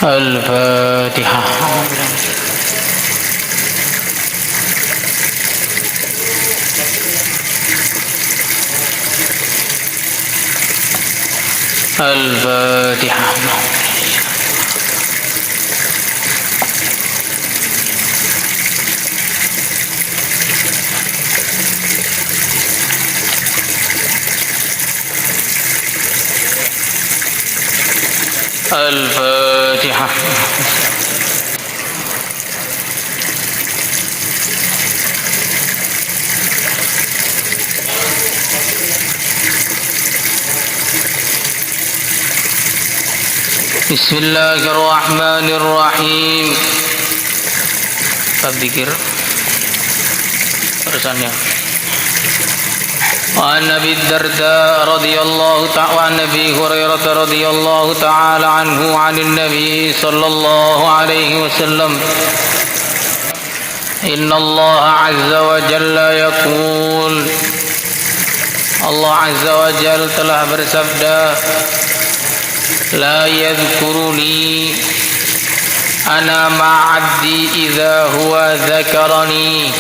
الفاتحة. الفاتحة. الفاتحة. بسم الله الرحمن الرحيم. Dzikir terusannya. وعن أبي الدرداء رضي الله تعالى وعن أبي هريرة رضي الله تعالى عنه عن النبي صلى الله عليه وسلم إن الله عز وجل يقول Allah Azza wa Jalla telah bersabda La yadhkuruni ana ma'abdi idza huwa dzakarani.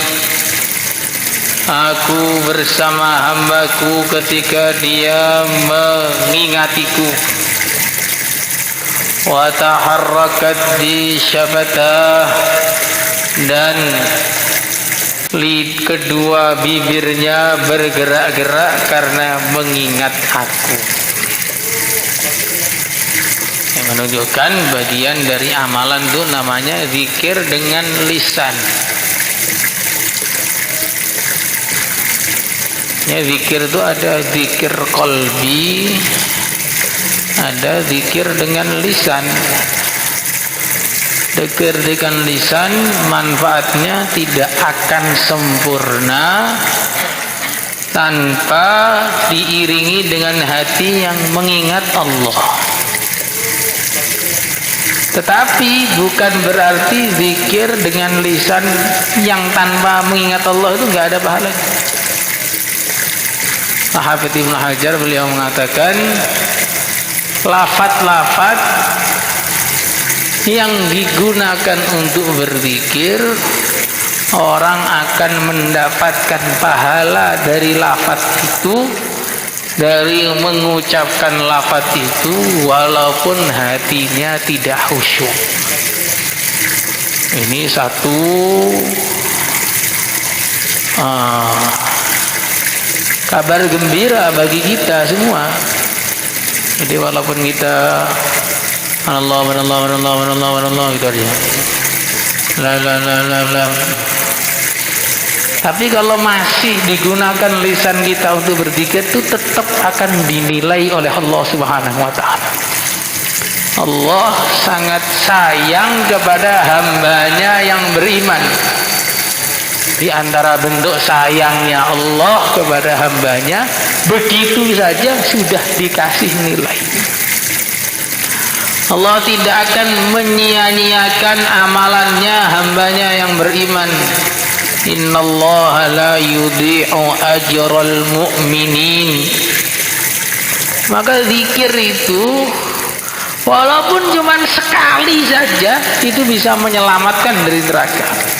Aku bersama hambaku ketika dia mengingatiku. Wa taharrakat di syafatah, dan kedua bibirnya bergerak-gerak karena mengingat aku. Yang menunjukkan bagian dari amalan itu namanya zikir dengan lisan. Ya, zikir itu ada zikir qalbi, ada zikir dengan lisan. Zikir dengan lisan manfaatnya tidak akan sempurna tanpa diiringi dengan hati yang mengingat Allah. Tetapi bukan berarti zikir dengan lisan yang tanpa mengingat Allah itu nggak ada pahalanya. Hafidz Ibnu Hajar beliau mengatakan lafaz-lafaz yang digunakan untuk berzikir, orang akan mendapatkan pahala dari lafaz itu, dari mengucapkan lafaz itu, walaupun hatinya tidak khusyuk. Ini satu kabar gembira bagi kita semua. Jadi walaupun kita Allah gitu aja. La. Tapi kalau masih digunakan lisan kita untuk berzikir, itu tetap akan dinilai oleh Allah Subhanahu wa taala. Allah sangat sayang kepada hambanya yang beriman. Di antara bentuk sayangnya Allah kepada hambanya, begitu saja sudah dikasih nilai. Allah tidak akan menyia-nyiakan amalannya hambanya yang beriman. Innallaha la yudhi'u ajral mu'minin. Maka zikir itu walaupun cuma sekali saja itu bisa menyelamatkan dari neraka.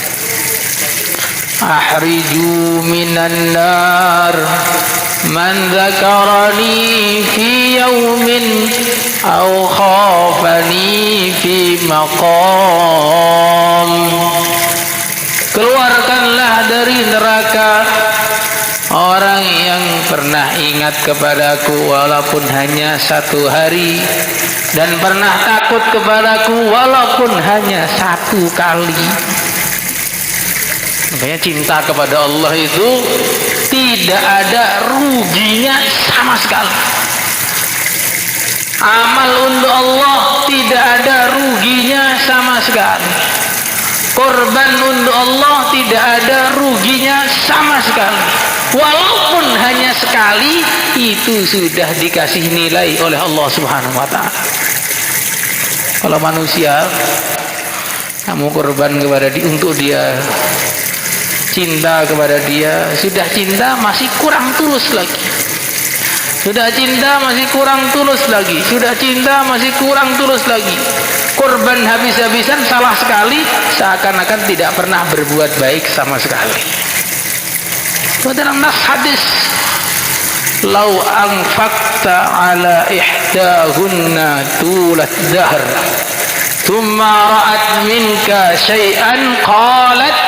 Ahriju minan nar man dzakarani fi yaumin aw khafani fi maqam. Keluarkanlah dari neraka orang yang pernah ingat kepadaku walaupun hanya satu hari, dan pernah takut kepadaku walaupun hanya satu kali. Makanya cinta kepada Allah itu tidak ada ruginya sama sekali. Amal untuk Allah tidak ada ruginya sama sekali. Korban untuk Allah tidak ada ruginya sama sekali. Walaupun hanya sekali, itu sudah dikasih nilai oleh Allah Subhanahu wa taala. Kalau manusia kamu korban kepada dia untuk dia, cinta kepada dia, sudah cinta masih kurang tulus lagi, sudah cinta masih kurang tulus lagi, sudah cinta masih kurang tulus lagi. korban habis-habisan, salah sekali, seakan-akan tidak pernah berbuat baik sama sekali. Dalam nas hadis, lau anfaqta ala ihdahunna tulat dahr thumma ra'at minka syai'an qalat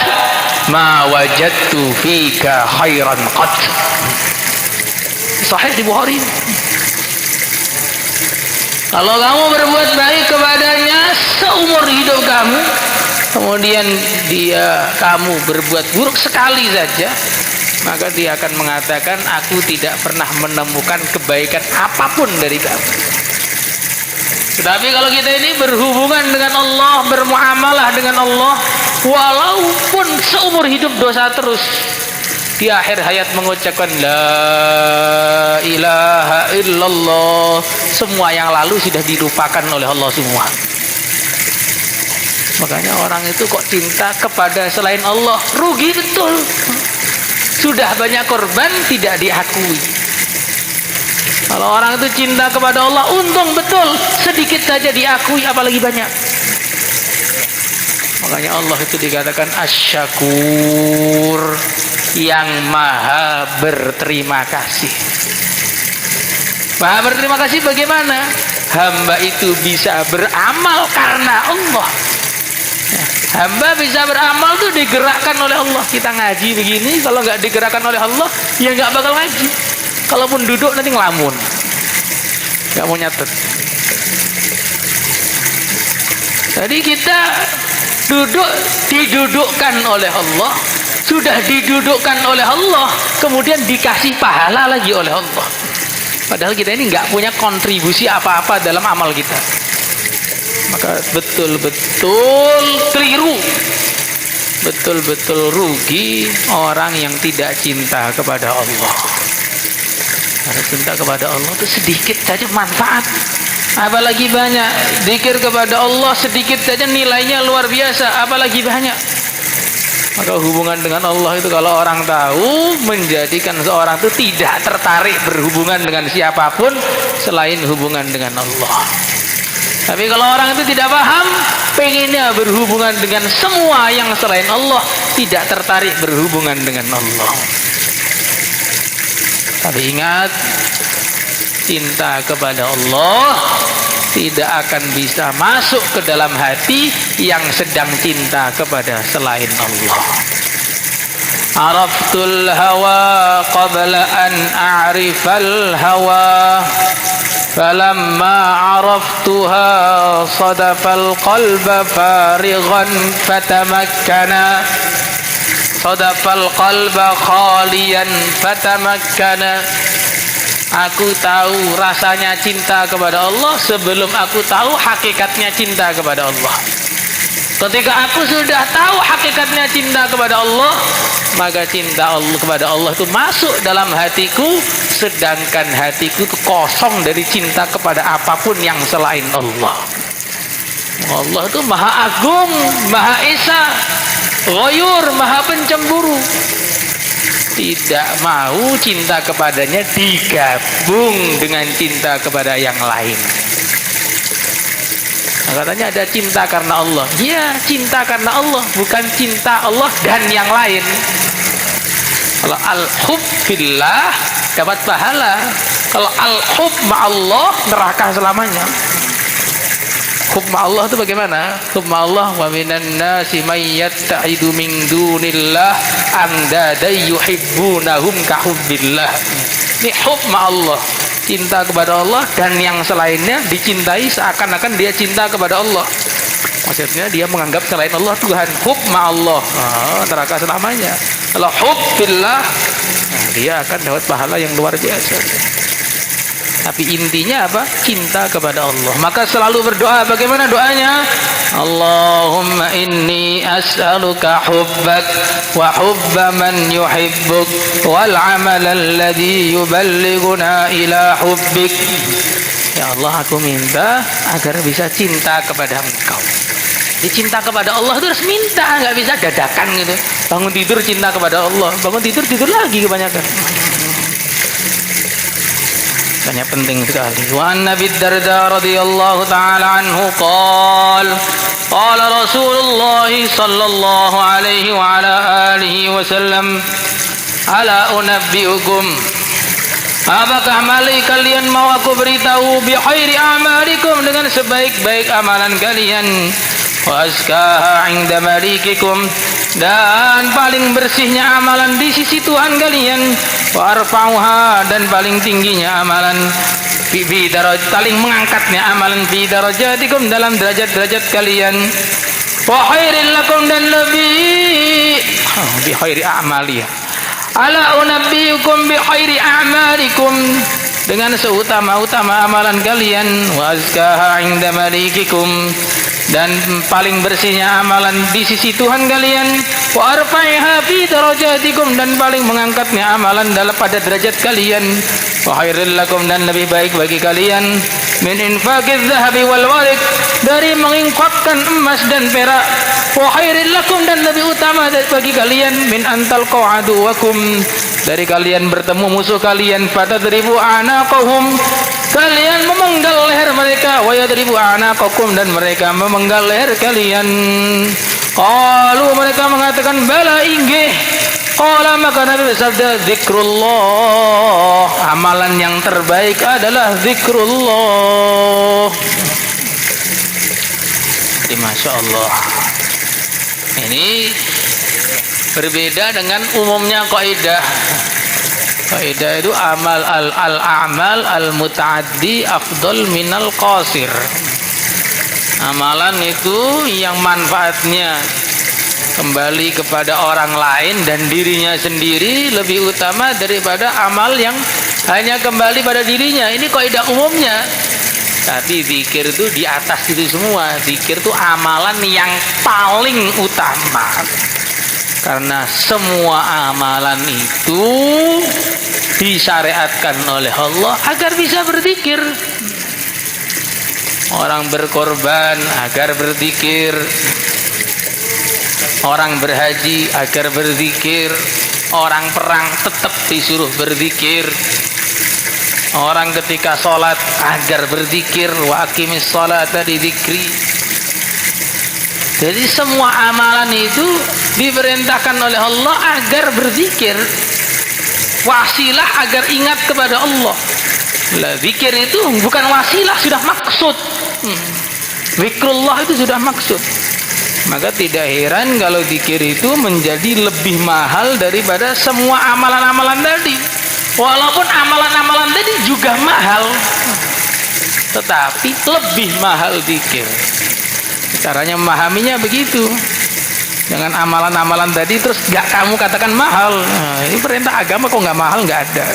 ma wajadtu fika khairan qat. Sahih di Bukhari. Kalau kamu berbuat baik kepadanya seumur hidup kamu, kemudian kamu berbuat buruk sekali saja, maka dia akan mengatakan, aku tidak pernah menemukan kebaikan apapun dari kamu. Tetapi kalau kita ini berhubungan dengan Allah, bermuamalah dengan Allah, walaupun seumur hidup dosa terus, di akhir hayat mengucapkan la ilaha illallah, semua yang lalu sudah dilupakan oleh Allah semua. Makanya orang itu kok cinta kepada selain Allah, rugi betul. Sudah banyak korban tidak diakui. Kalau orang itu cinta kepada Allah, untung betul, sedikit saja diakui apalagi banyak. Makanya Allah itu dikatakan asy-syakur, yang maha berterima kasih. Maha berterima kasih bagaimana? Hamba itu bisa beramal karena Allah. Hamba bisa beramal tuh digerakkan oleh Allah. Kita ngaji begini, kalau nggak digerakkan oleh Allah, ya nggak bakal ngaji. Kalaupun duduk nanti ngelamun, nggak mau nyatet. Jadi kita duduk didudukkan oleh Allah, sudah didudukkan oleh Allah, kemudian dikasih pahala lagi oleh Allah. Padahal kita ini nggak punya kontribusi apa-apa dalam amal kita. Maka betul-betul keliru, betul-betul rugi orang yang tidak cinta kepada Allah. Karena cinta kepada Allah itu sedikit saja manfaat, apalagi banyak. Zikir kepada Allah sedikit saja nilainya luar biasa, apalagi banyak. Maka hubungan dengan Allah itu kalau orang tahu, menjadikan seorang itu tidak tertarik berhubungan dengan siapapun selain hubungan dengan Allah. Tapi kalau orang itu tidak paham, pengennya berhubungan dengan semua yang selain Allah, tidak tertarik berhubungan dengan Allah. Tapi ingat, cinta kepada Allah tidak akan bisa masuk ke dalam hati yang sedang cinta kepada selain Allah. Araftul hawa qabla an a'rifal hawa, falamma araftuha sadafal qalba farighan fatamakkana, sadafal qalba khalian fatamakkana. Aku tahu rasanya cinta kepada Allah sebelum aku tahu hakikatnya cinta kepada Allah. Ketika aku sudah tahu hakikatnya cinta kepada Allah, maka cinta Allah kepada Allah itu masuk dalam hatiku, sedangkan hatiku itu kosong dari cinta kepada apapun yang selain Allah. Allah itu maha agung, maha esa, ghayur, maha pencemburu. Tidak mau cinta kepadanya digabung dengan cinta kepada yang lain. Nah, katanya ada cinta karena Allah. Ya, cinta karena Allah, bukan cinta Allah dan yang lain. Kalau al-hub fillah dapat pahala. Kalau al-hub ma'allah neraka selamanya. Hub ma'allah itu bagaimana? Hub ma'allah wa minan nasi may yatta'idu min dunillah andadai yuhibbunahum ka hubbillah. Ini hub ma'allah, cinta kepada Allah dan yang selainnya dicintai seakan-akan dia cinta kepada Allah. Maksudnya dia menganggap selain Allah Tuhan. Hub ma'allah, neraka selamanya. Kalau hub fillah, dia akan dapat pahala yang luar biasa. Tapi intinya apa? Cinta kepada Allah. Maka selalu berdoa. Bagaimana doanya? Allahumma inni as'aluka hubbak wa hubba man yuhibbuk wal amal alladhi yuballighuna ila hubbik. Ya Allah, aku minta agar bisa cinta kepada Engkau. Dicinta kepada Allah itu harus minta, nggak bisa dadakan gitu. Bangun tidur cinta kepada Allah, bangun tidur lagi kebanyakan. Makanya penting sekali. Wa an Abi Darda radhiyallahu taala anhu qala Rasulullah sallallahu alaihi wa ala alihi wasallam, ala unabbiukum, apakah mali kalian mau aku beritahu bi khairi a'malikum, dengan sebaik-baik amalan kalian, wa azkaha 'inda malikikum, dan paling bersihnya amalan di sisi Tuhan kalian, wa arfa'uha, dan paling tingginya amalan fi darajat, paling mengangkatnya amalan fi darajatikum, dalam derajat-derajat kalian, wa khairil lakum, dan lebih bi khairi a'mali. Ala unabbiukum bi khairi a'malikum, dengan seutama-utama amalan kalian, wa azkaha 'inda malikikum, dan paling bersihnya amalan di sisi Tuhan kalian, wa arfa'iha fi darajatikum, dan paling mengangkatnya amalan dalam pada derajat kalian, wa khairil lakum, dan lebih baik bagi kalian, min infaqiz zahabi wal warik, dari menginfakkan emas dan perak, wa khairil lakum, dan lebih utama bagi kalian, min antal qa'aduwakum, dari kalian bertemu musuh kalian, fatadribu anaqahum, kalian memenggal leher mereka, wa yadribu anaqakum, dan mereka memenggal leher kalian. Qalu, mereka mengatakan, bala inggih. Qala, maka Nabi bersabda, zikrullah, amalan yang terbaik adalah zikrullah. Jadi Masya Allah, ini berbeda dengan umumnya kaidah. Kaidah itu al-a'mal al-muta'addi afdal minal qasir. Amalan itu yang manfaatnya kembali kepada orang lain dan dirinya sendiri lebih utama daripada amal yang hanya kembali pada dirinya. Ini kaidah umumnya. Tapi zikir itu di atas itu semua. Zikir itu amalan yang paling utama. Karena semua amalan itu disyariatkan oleh Allah agar bisa berzikir. Orang berkorban agar berzikir, orang berhaji agar berzikir, orang perang tetap disuruh berzikir, orang ketika sholat agar berzikir, wa aqimis sholata li dzikri. Jadi semua amalan itu diperintahkan oleh Allah agar berzikir, wasilah agar ingat kepada Allah. Lah, zikir itu bukan wasilah, sudah maksud. Zikrullah itu sudah maksud. Maka tidak heran kalau zikir itu menjadi lebih mahal daripada semua amalan-amalan tadi. Walaupun amalan-amalan tadi juga mahal, tetapi lebih mahal zikir. Caranya memahaminya begitu. Dengan amalan-amalan tadi terus gak kamu katakan mahal. Nah, ini perintah agama kok gak mahal? Gak ada.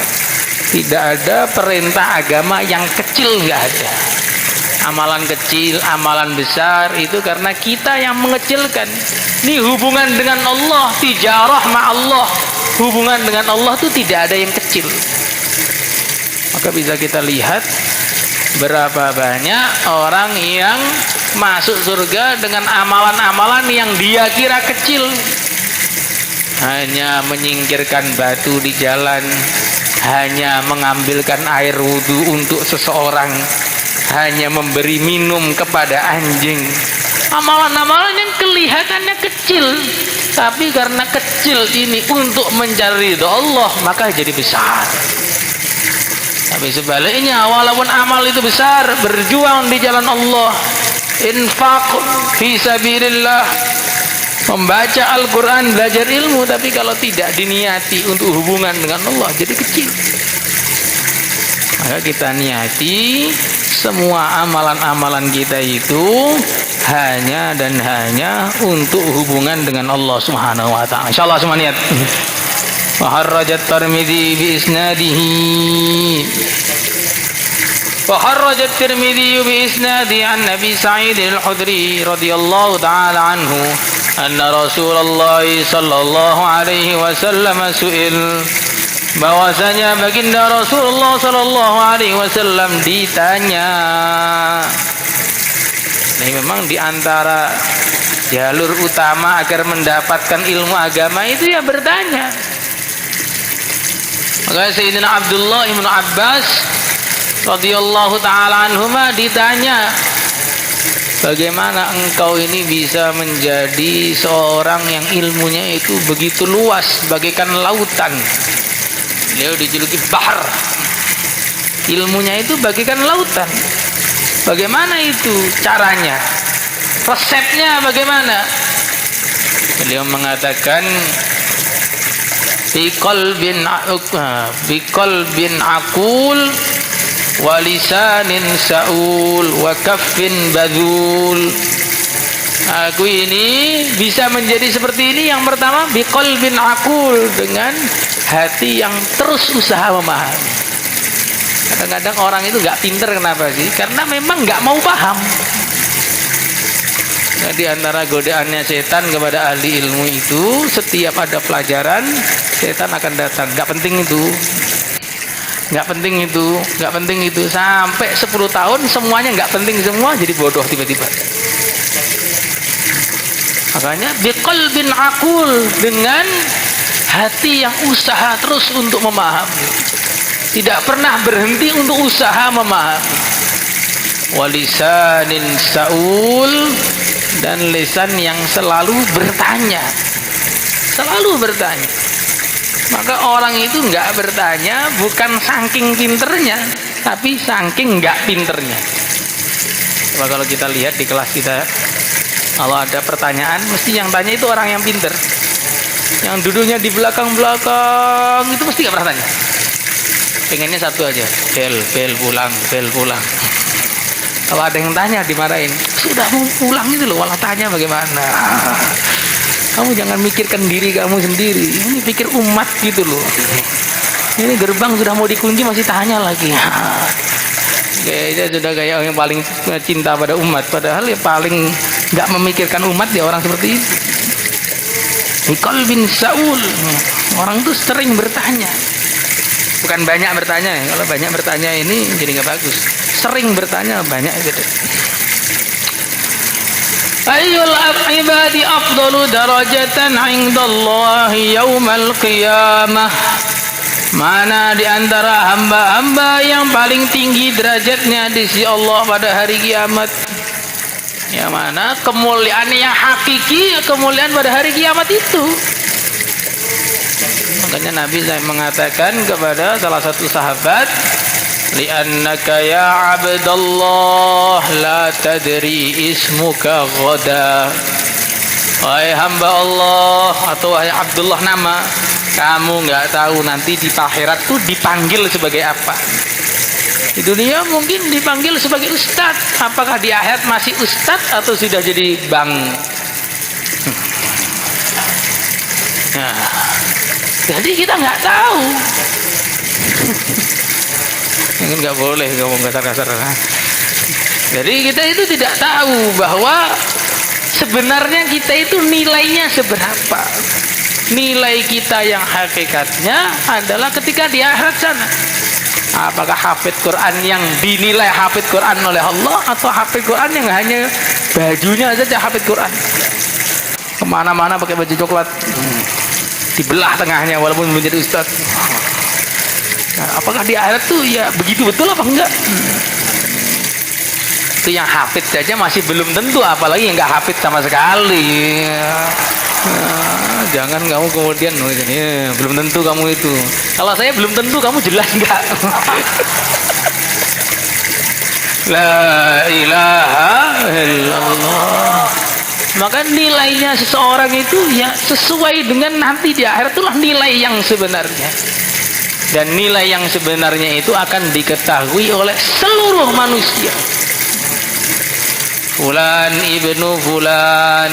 Tidak ada perintah agama yang kecil, gak ada. Amalan kecil, amalan besar itu karena kita yang mengecilkan. Ini hubungan dengan Allah, tijarah ma'allah. Hubungan dengan Allah itu tidak ada yang kecil. Maka bisa kita lihat berapa banyak orang yang masuk surga dengan amalan-amalan yang dia kira kecil. Hanya menyingkirkan batu di jalan, hanya mengambilkan air wudhu untuk seseorang, hanya memberi minum kepada anjing. Amalan-amalan yang kelihatannya kecil, tapi karena kecil ini untuk mencari ridha Allah, maka jadi besar. Tapi sebaliknya, walaupun amal itu besar, berjuang di jalan Allah, infaq fi sabilillah, membaca Al-Quran, belajar ilmu, tapi kalau tidak diniati untuk hubungan dengan Allah, jadi kecil. Maka kita niati semua amalan-amalan kita itu hanya dan hanya untuk hubungan dengan Allah Subhanahu wa ta'ala. Insyaallah semua niat. Wa harrajat Tirmidzi bi isnadihi. Wa harrajat Tirmidzi bi isnadi an Nabi Sa'id al-Khudri radhiyallahu ta'ala anhu anna Rasulullah sallallahu alaihi wasallam su'il, bahwasanya baginda Rasulullah sallallahu alaihi wasallam ditanya. Ini memang diantara jalur utama agar mendapatkan ilmu agama itu ya bertanya. Maka Sayyidina Abdullah ibn Abbas radhiyallahu taala anhuma ditanya, bagaimana engkau ini bisa menjadi seorang yang ilmunya itu begitu luas bagaikan lautan. Beliau dijuluki bahar, ilmunya itu bagaikan lautan. Bagaimana itu caranya, resepnya bagaimana? Beliau mengatakan, biqalbin aqul wa lisanin sa'ul wa kaffin badhul. Aku ini bisa menjadi seperti ini. Yang pertama, biqalbin aqul, dengan hati yang terus usaha memahami. Kadang-kadang orang itu nggak pinter, kenapa sih? Karena memang nggak mau paham. Nah, di antara godaannya setan kepada ahli ilmu itu, setiap ada pelajaran, setan akan datang. Nggak penting itu, nggak penting itu, nggak penting itu. Sampai 10 tahun semuanya nggak penting semua, jadi bodoh tiba-tiba. Makanya biqalbin aqul, dengan hati yang usaha terus untuk memahami, tidak pernah berhenti untuk usaha memahami. Walisanin sa'ul, dan lisan yang selalu bertanya, selalu bertanya. Maka orang itu nggak bertanya bukan saking pinternya, tapi saking nggak pinternya. Coba kalau kita lihat di kelas kita, kalau ada pertanyaan, mesti yang tanya itu orang yang pinter. Yang duduknya di belakang-belakang itu mesti nggak pernah tanya. Pengennya satu aja, bel pulang, bel pulang. Kalau ada yang tanya dimarahin, sudah mau pulang itu loh, malah tanya bagaimana. Kamu jangan mikirkan diri kamu sendiri, ini pikir umat gitu loh. Ini gerbang sudah mau dikunci masih tanya lagi. Kayaknya sudah kayak orang yang paling cinta pada umat, padahal yang paling nggak memikirkan umat ya orang seperti itu. Biqalbin sa'ul, orang tuh sering bertanya. Bukan banyak bertanya ya. Kalau banyak bertanya ini jadi nggak bagus. Sering bertanya banyak gitu. Ayyul ibadi afdalu darajatan 'indallahi yaumal qiyamah. Mana di antara hamba-hamba yang paling tinggi derajatnya di sisi Allah pada hari kiamat? Yang mana kemuliaan yang hakiki, kemuliaan pada hari kiamat itu. Makanya Nabi mengatakan kepada salah satu sahabat, li'annaka ya abdallah la tadri ismuka ghadan. Wahai hamba Allah, atau wahai Abdullah nama, kamu nggak tahu nanti di akhirat tuh dipanggil sebagai apa. Di dunia mungkin dipanggil sebagai ustadz, apakah di akhirat masih ustadz atau sudah jadi bang? Nah, jadi kita nggak tahu. Mungkin nggak boleh ngomong kasar-kasar. Jadi kita itu tidak tahu bahwa sebenarnya kita itu nilainya seberapa. Nilai kita yang hakikatnya adalah ketika di akhirat sana. Apakah hafid Quran yang dinilai hafid Quran oleh Allah, atau hafid Quran yang hanya bajunya saja hafid Quran, kemana-mana pakai baju coklat, dibelah tengahnya walaupun menjadi ustaz. Nah, apakah di akhirat tuh ya begitu betul apa enggak? Itu yang hafid saja masih belum tentu, apalagi yang nggak hafid sama sekali. Nah, jangan kamu kemudian ya, belum tentu kamu itu. Kalau saya belum tentu, kamu jelas enggak? La ilaha illallah. Maka nilainya seseorang itu ya sesuai dengan nanti di akhirat, itulah nilai yang sebenarnya. Dan nilai yang sebenarnya itu akan diketahui oleh seluruh manusia. Fulan ibnu fulan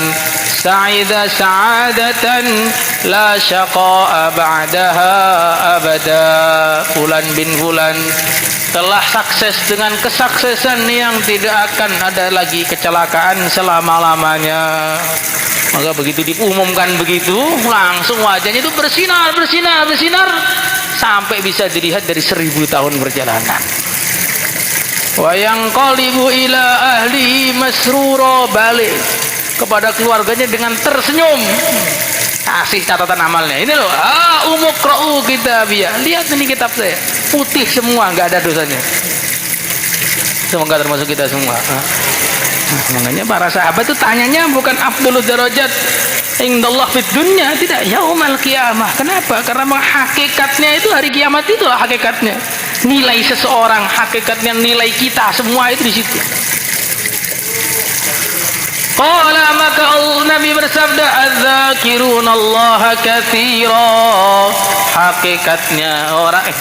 sa'ida sa'adatan la syaqa'a ba'daha abada. Fulan bin fulan telah sukses dengan kesuksesan yang tidak akan ada lagi kecelakaan selama-lamanya. Maka begitu diumumkan begitu, langsung wajahnya itu bersinar, bersinar, bersinar, sampai bisa dilihat dari 1000 tahun perjalanan. Wa yanqalibu ila ahli masrura, balik kepada keluarganya dengan tersenyum, kasih catatan amalnya. Ini loh, umuqra'u kitabiyah, lihat ini kitab saya, putih semua, nggak ada dosanya. Semoga termasuk kita semua. Makanya para sahabat itu tanyanya bukan afdalud darajat indallah fid dunya, tidak, yaumal qiyamah. Kenapa? Karena hakikatnya itu hari kiamat, itulah hakikatnya. Nilai seseorang, hakikatnya nilai kita semua itu di situ. Qala, maka Nabi bersabda, adz-dzakirunallaha katsira. Hakikatnya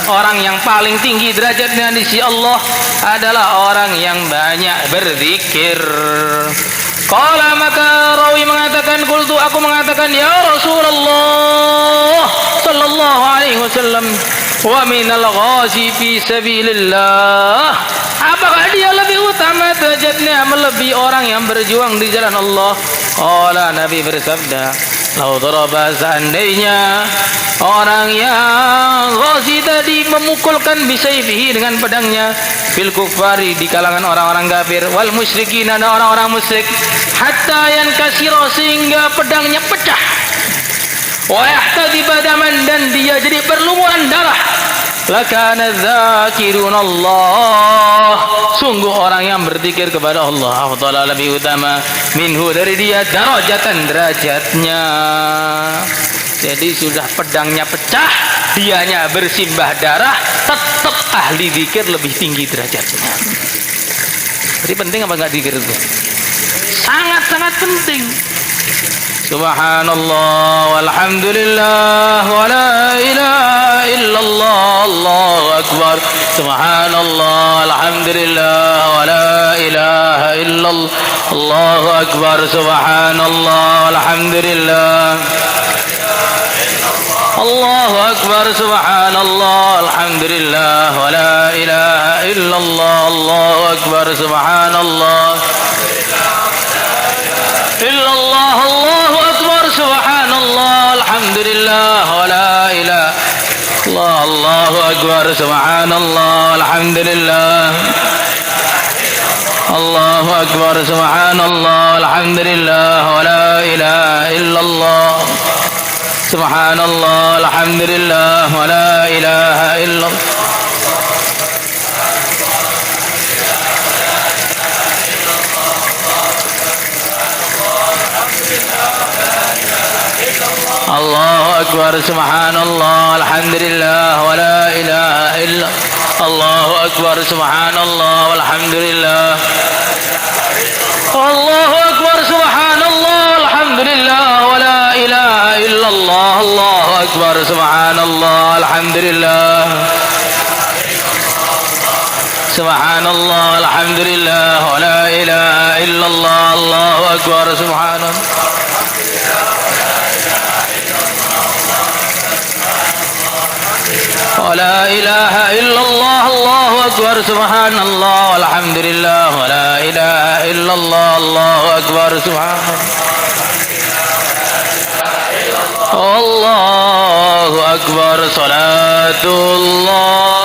orang yang paling tinggi derajatnya di sisi Allah adalah orang yang banyak berzikir. Qala, maka rawi mengatakan, qultu, aku mengatakan, ya Rasulullah sallallahu alaihi wasallam, wa minal ghazi fi sabilillah, apakah dia lebih utama derajatnya melebihi orang yang berjuang di jalan Allah? Qala, Nabi bersabda, lau daraba, seandainya orang yang ghazi tadi memukulkan bisayfihi dengan pedangnya, fil kufari, di kalangan orang-orang kafir, wal musyrikin, dan orang-orang musyrik, hatta yankasira, sehingga pedangnya pecah, wa yahtadiba daman, dan dia jadi berlumuran darah, lakana dzakirunallah, sungguh orang yang berzikir kepada Allah afdala, lebih utama, minhu, dari dia, darajatan, derajatnya. Jadi sudah pedangnya pecah, dianya bersimbah darah, tetap ahli zikir lebih tinggi derajatnya. Jadi penting apa enggak zikir itu? Sangat-sangat penting. Subhanallah walhamdulillah wa la ilaha illallah, Allahu akbar. Subhanallah alhamdulillah wa la ilaha illallah, Allahu akbar. Subhanallah alhamdulillah, Allahu akbar. Subhanallah alhamdulillah wa la ilaha illallah, Allahu akbar. Subhanallah illallah, Allahu akbar. Subhanallah alhamdulillah wa la ilaha illallah, Allahu akbar. Subhanallah alhamdulillah, Allahu akbar. Subhanallah alhamdulillah wa la ilaha illallah, Subhanallah alhamdulillah wa la ilaha illallah. Allahu akbar. Subhanallah alhamdulillah wa la ilaha illallah, Allahu akbar. Subhanallah walhamdulillah, Allahu akbar. Subhanallah alhamdulillah wa la ilaha illallah, Allahu akbar. Subhanallah alhamdulillah, Subhanallah alhamdulillah wa la ilaha illallah, Allahu akbar. Subhanallah wa la ilaha illallah, Allahu akbar. Subhanallah walhamdulillah wa la ilaha illallah, Allahu akbar. Subhanallah, Allahu akbar. Salatullah